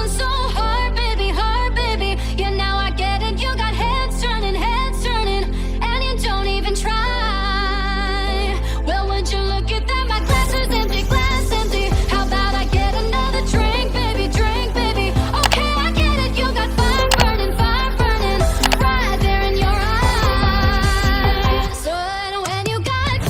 falling so hard, baby, hard, baby. Yeah, now I get it. You got heads turning, and you don't even try. Well, would you look at that? My glass is empty, glass empty. How about I get another drink, baby, drink, baby? Okay, I get it. You got fire burning, right there in your eyes. So when you got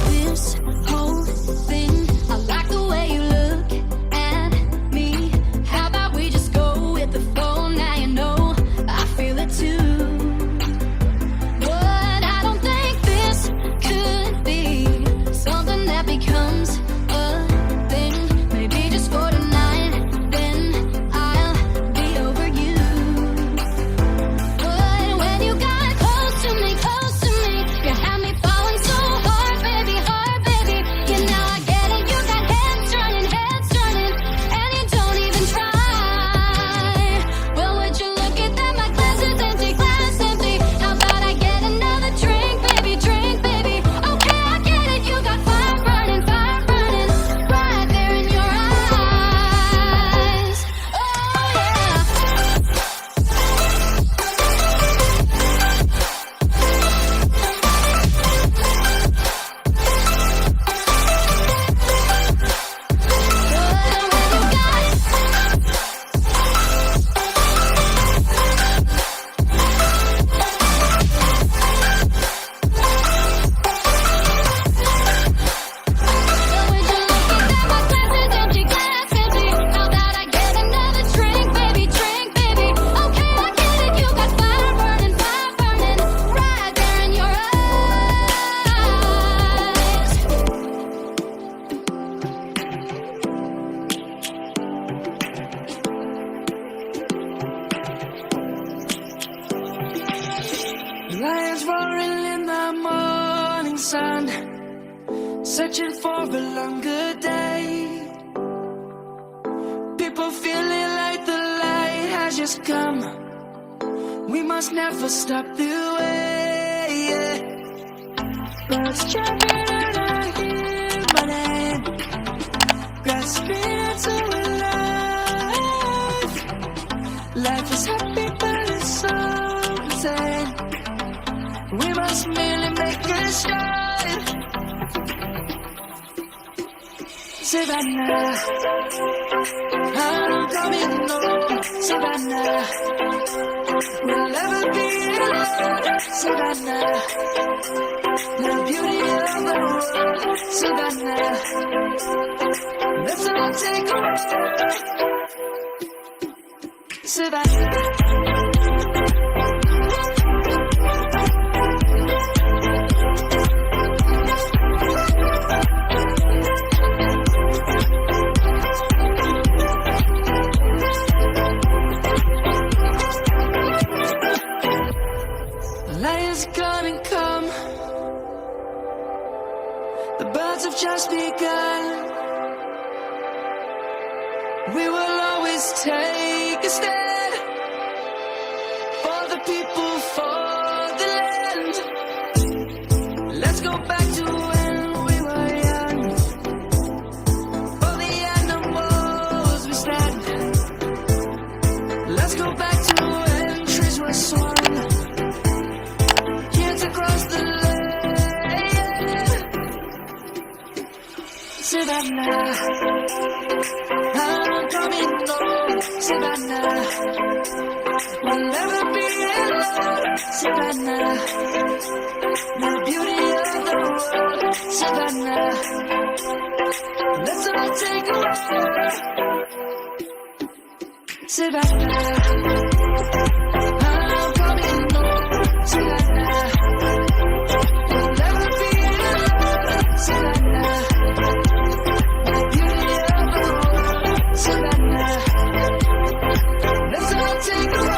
this whole thing, I like the way you look at me. How about we just go with the flow? Now you know I feel it too. But I don't think this could be something that becomes a thing. Maybe just for tonight, then I'll be over you. But when you got close to me, you had me falling so hard, baby, hard, baby. Yeah, now I get it. You got heads turning, and you don't even try. Well, would you look at that? My glass is empty, glass empty. How about I get another drink, baby, drink, baby? Okay, I get it. You got fire burning, right there in your eyes. Oh yeah. Lions roaring in the morning sun, searching for a longer day. People feeling like the light has just come. We must never stop the way. Birds chirping and I hear my name, grasping into life. Life is happy but it's so insane. We must merely make a start. Savannah, I'm coming home. Savannah, we'll never be alone. Savannah, the beauty of the world. Savannah, let's all take a walk. Savannah. Lions gonna come. The birds have just begun. We will always take a stand for the people, for the land. Let's go back to when we were young. For the animals we stand. Let's go back to when trees were swung. Across the land. Savannah, I'm coming home. Savannah, we'll never be alone. Savannah, the beauty of the world. Savannah, let's all take a walk. Savannah, I'm coming home. Savannah, we'll never be alone. Savannah, the beauty of the world. Savannah, let's all take a walk.